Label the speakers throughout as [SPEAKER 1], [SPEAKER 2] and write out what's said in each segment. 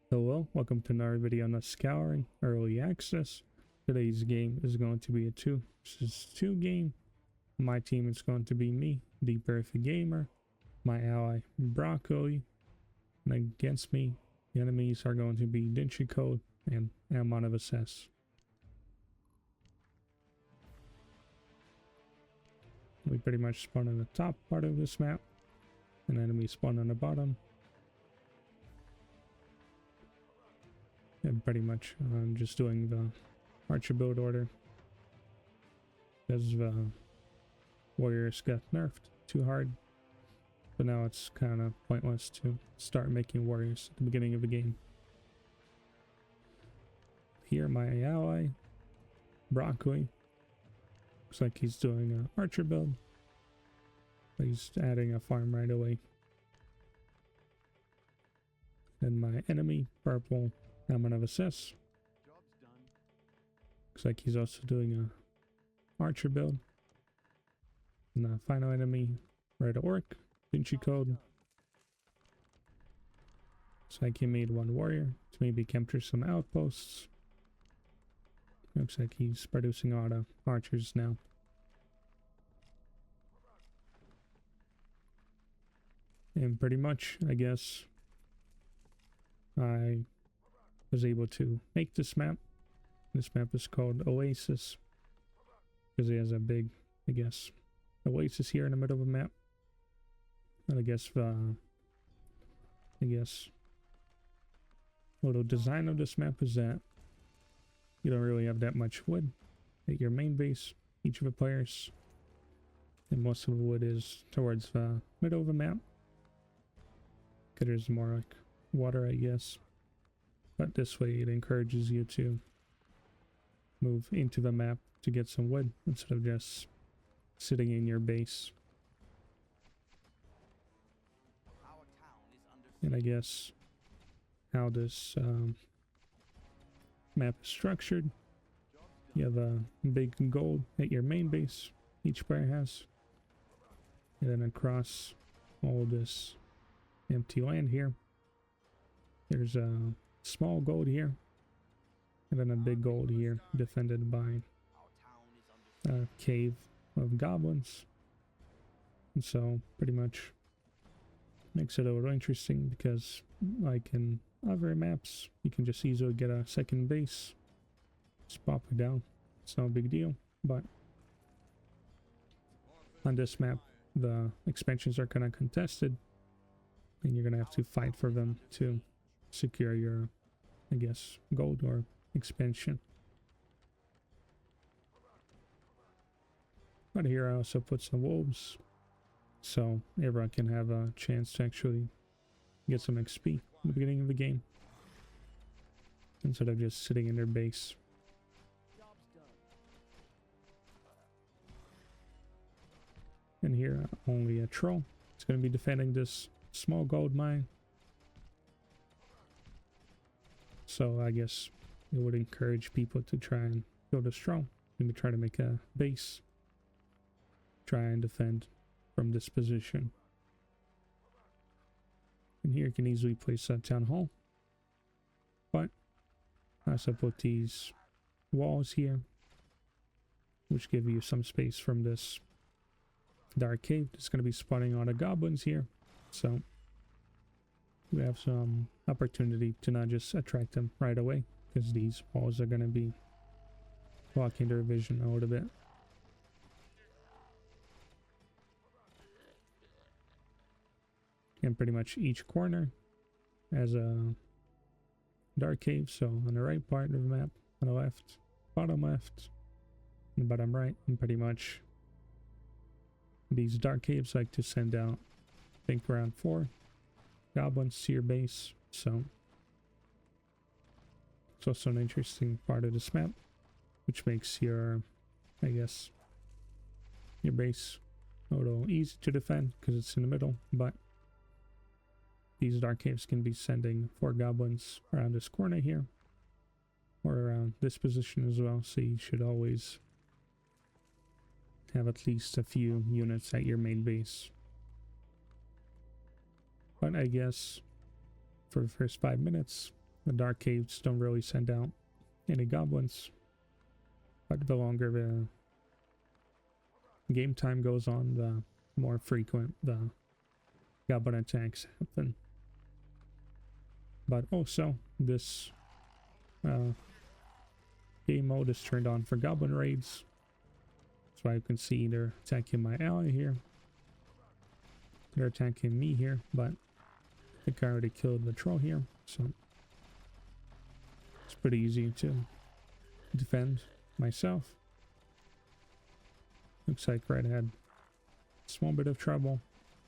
[SPEAKER 1] Hello, welcome to another video on the Scouring Early Access. Today's game is going to be a 2 versus 2 game. My team is going to be me, the Perfect Gamer, my ally Broccoli, and against me, the enemies are going to be Dinchi Code and Amon of Assess. We pretty much spawn on the top part of this map, and enemy spawn on the bottom. And pretty much I'm just doing the archer build order because the warriors got nerfed too hard, but now it's kind of pointless to start making warriors at the beginning of the game. Here my ally Broccoli looks like he's doing an archer build, but he's adding a farm right away. And my enemy Purple Amon of Assess looks like he's also doing a archer build. And the final enemy, Red Orc, Dinchi Code. Looks like he made one warrior to maybe capture some outposts. Looks like he's producing a lot of archers now. And pretty much, I guess, I was able to make this map. This map is called Oasis because it has a big, I guess, oasis here in the middle of the map. And I guess little design of this map is that you don't really have that much wood at your main base, each of the players, and most of the wood is towards the middle of the map because there's more like water, I guess. But this way it encourages you to move into the map to get some wood instead of just sitting in your base. And I guess how this map is structured, you have a big gold at your main base each player has, and then across all this empty land here there's a small gold here, and then a big gold here defended by a cave of goblins. And so pretty much makes it a little interesting because, like in other maps, you can just easily get a second base, just pop it down. It's no big deal. But on this map the expansions are kind of contested and you're gonna have to fight for them to secure your, I guess, gold or expansion. But here I also put some wolves so everyone can have a chance to actually get some XP in the beginning of the game instead of just sitting in their base. And here only a troll is going to be defending this small gold mine. So I guess it would encourage people to try and build a strong, maybe try to make a base, try and defend from this position. And here you can easily place a town hall, but I also put these walls here which give you some space from this dark cave. It's going to be spawning a lot of goblins here, so we have some opportunity to not just attract them right away because these walls are going to be blocking their vision a little bit. And pretty much each corner has a dark cave, so on the right part of the map, on the left, bottom left, and bottom right, and pretty much these dark caves like to send out, I think, around 4 goblins to your base. So it's also an interesting part of this map, which makes your, I guess, your base a little easy to defend because it's in the middle. But these dark caves can be sending 4 goblins around this corner here or around this position as well, so you should always have at least a few units at your main base. But I guess for the first 5 minutes The dark caves don't really send out any goblins, but the longer the game time goes on, the more frequent the goblin attacks happen. But also, this game mode is turned on for goblin raids. So I can see they're attacking my ally here. They're attacking me here, but I think I already killed the troll here, so it's pretty easy to defend myself. Looks like Red had a small bit of trouble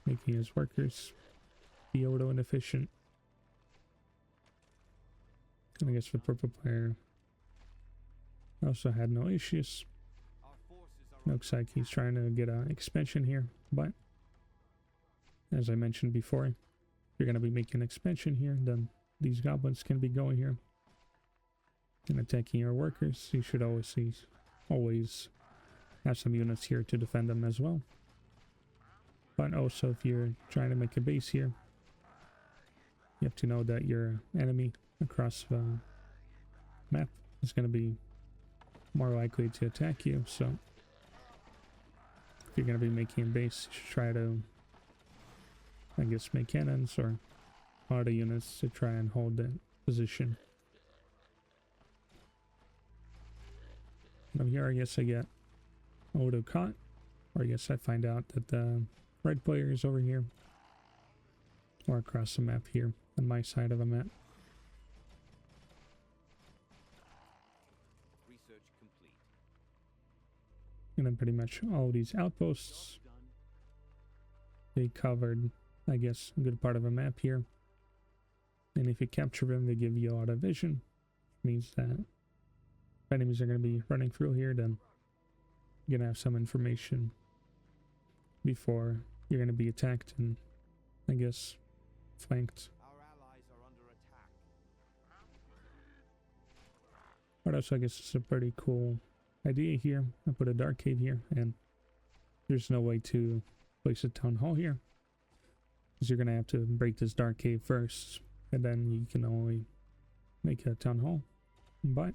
[SPEAKER 1] making his workers be auto inefficient. And I guess the purple player also had no issues. Looks like he's trying to get an expansion here, but as I mentioned before, if you're going to be making an expansion here, then these goblins can be going here and attacking your workers. You should always have some units here to defend them as well. But also, if you're trying to make a base here, you have to know that your enemy across the map is going to be more likely to attack you. So if you're going to be making a base, you should try to, I guess, make cannons or auto units to try and hold that position. Now here I guess I get auto caught, or I guess I find out that the red player is over here, or across the map here on my side of the map.
[SPEAKER 2] Research complete.
[SPEAKER 1] And then pretty much all these outposts, they covered, I guess, a good part of a map here. And if you capture them, they give you a lot of vision. Means that if enemies are going to be running through here, then you're going to have some information before you're going to be attacked and, I guess, flanked.
[SPEAKER 2] Our allies are under attack.
[SPEAKER 1] But also, I guess it's a pretty cool idea here. I put a dark cave here, and there's no way to place a town hall here, because you're going to have to break this dark cave first, and then you can only make a town hall. But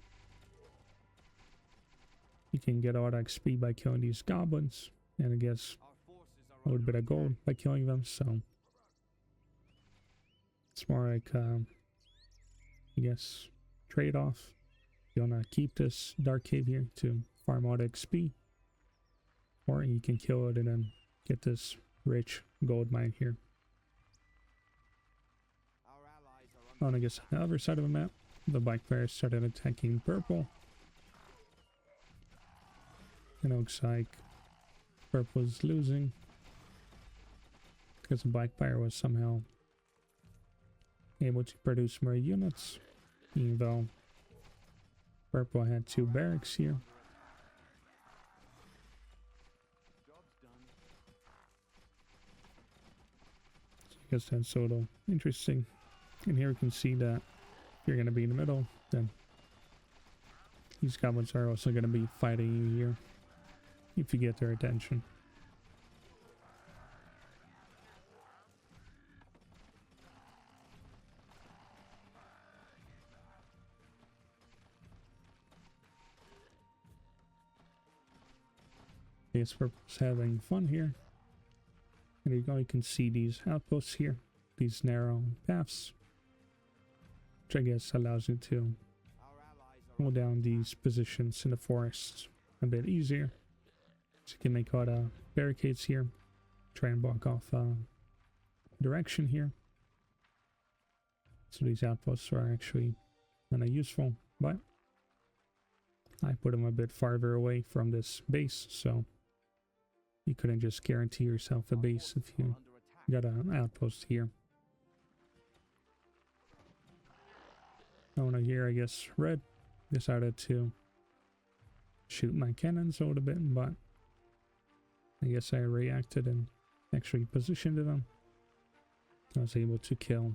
[SPEAKER 1] you can get a lot of XP by killing these goblins, and I guess a little bit of gold by killing them, so it's more like, I guess, trade-off. You want to keep this dark cave here to farm out XP, or you can kill it and then get this rich gold mine here. On, I guess, on the other side of the map, the black players started attacking purple. And it looks like purple is losing because the black player was somehow able to produce more units, even though purple had 2 barracks here. So I guess that's a little interesting. And here we can see that if you're going to be in the middle, then these goblins are also going to be fighting you here if you get their attention. Yes, we're having fun here. And you can see these outposts here, these narrow paths, which I guess allows you to hold down these positions in the forest a bit easier. So you can make a lot of barricades here, try and block off direction here. So these outposts are actually kind of useful, but I put them a bit farther away from this base, so you couldn't just guarantee yourself a base if you got an outpost here. Over here, I guess red decided to shoot my cannons a little bit, but I guess I reacted and actually positioned them. I was able to kill,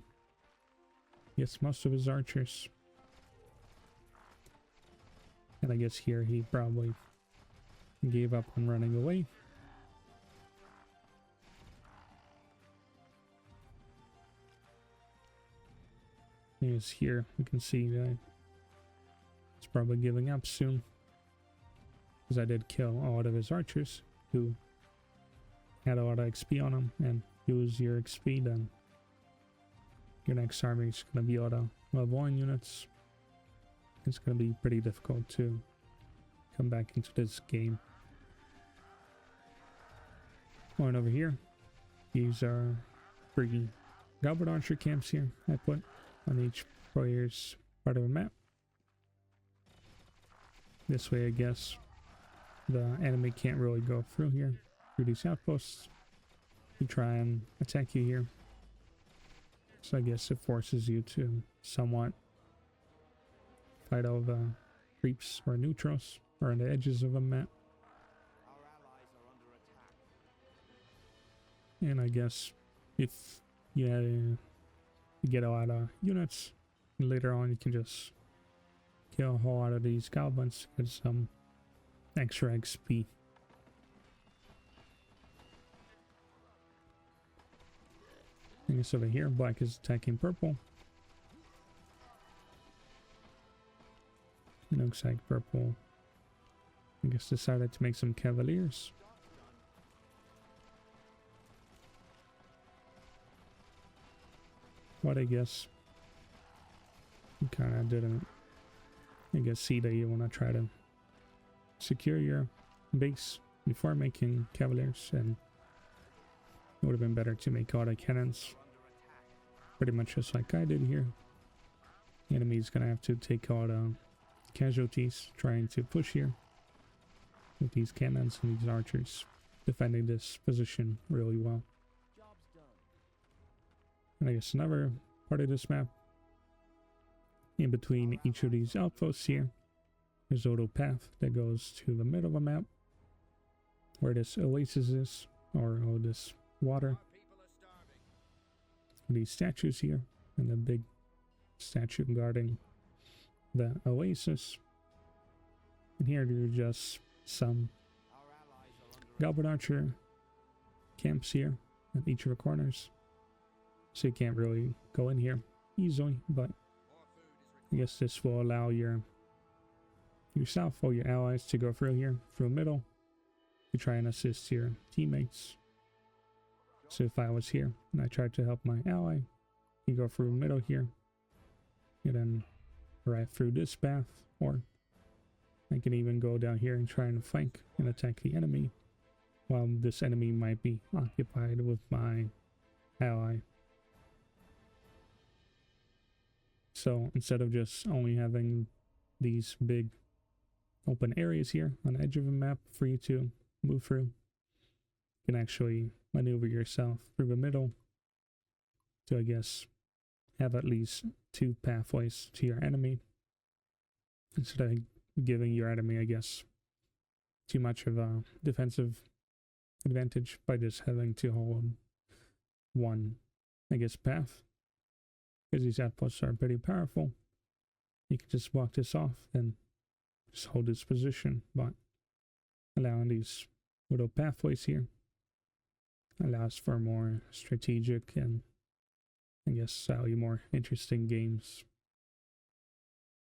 [SPEAKER 1] yes, most of his archers. And I guess here he probably gave up on running away. is here. We can see that it's probably giving up soon. Because I did kill a lot of his archers who had a lot of XP on them, and use your XP, then your next army is going to be auto leveling units. It's going to be pretty difficult to come back into this game. Going over here, these are 3 Goblin Archer camps here I put on each player's part of a map. This way, I guess, the enemy can't really go through here, through these outposts, to try and attack you here. So I guess it forces you to somewhat fight all the creeps or neutrals, or on the edges of a map.
[SPEAKER 2] Our allies are under attack.
[SPEAKER 1] And I guess if you get a lot of units, later on you can just kill a whole lot of these goblins, get some extra XP. I guess over here, black is attacking purple. It looks like purple, I guess, decided to make some cavaliers. But I guess you kind of didn't, I guess, see that you want to try to secure your base before making cavaliers, and it would have been better to make auto cannons, pretty much just like I did here. The enemy's gonna have to take out casualties trying to push here with these cannons and these archers defending this position really well.
[SPEAKER 2] Job's done.
[SPEAKER 1] And I guess another part of this map, in between each of these outposts here, there's a little path that goes to the middle of the map where this oasis is, or this water.
[SPEAKER 2] People are starving.
[SPEAKER 1] These statues here, and the big statue guarding the oasis. And here there are just some
[SPEAKER 2] Our allies are under
[SPEAKER 1] Goblin Archer camps here at each of the corners. So you can't really go in here easily, but I guess this will allow yourself or your allies to go through here, through the middle, to try and assist your teammates. So if I was here and I tried to help my ally, you go through the middle here, and then right through this path, or I can even go down here and try and flank and attack the enemy, while this enemy might be occupied with my ally. So instead of just only having these big open areas here on the edge of a map for you to move through, you can actually maneuver yourself through the middle to, I guess, have at least 2 pathways to your enemy, instead of giving your enemy, I guess, too much of a defensive advantage by just having to hold one, I guess, path. Because these outposts are pretty powerful, you can just block this off and just hold this position, but allowing these little pathways here allows for more strategic and, I guess, slightly more interesting games.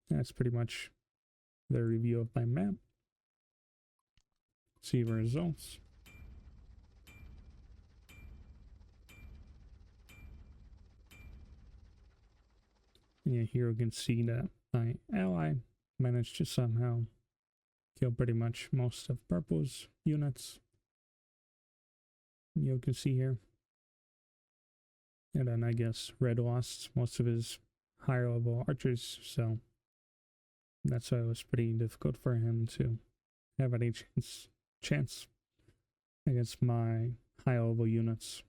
[SPEAKER 1] That's pretty much the review of my map. See the results. And yeah, here we can see that my ally managed to somehow kill pretty much most of purple's units. You can see here. And then I guess red lost most of his higher level archers, so that's why it was pretty difficult for him to have any chance against my high level units.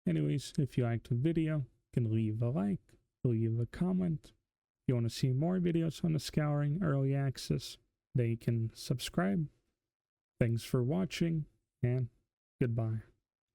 [SPEAKER 1] Anyways, if you liked the video, you can leave a like, leave a comment. If you want to see more videos on the Scouring Early Access, then you can subscribe. Thanks for watching, and goodbye.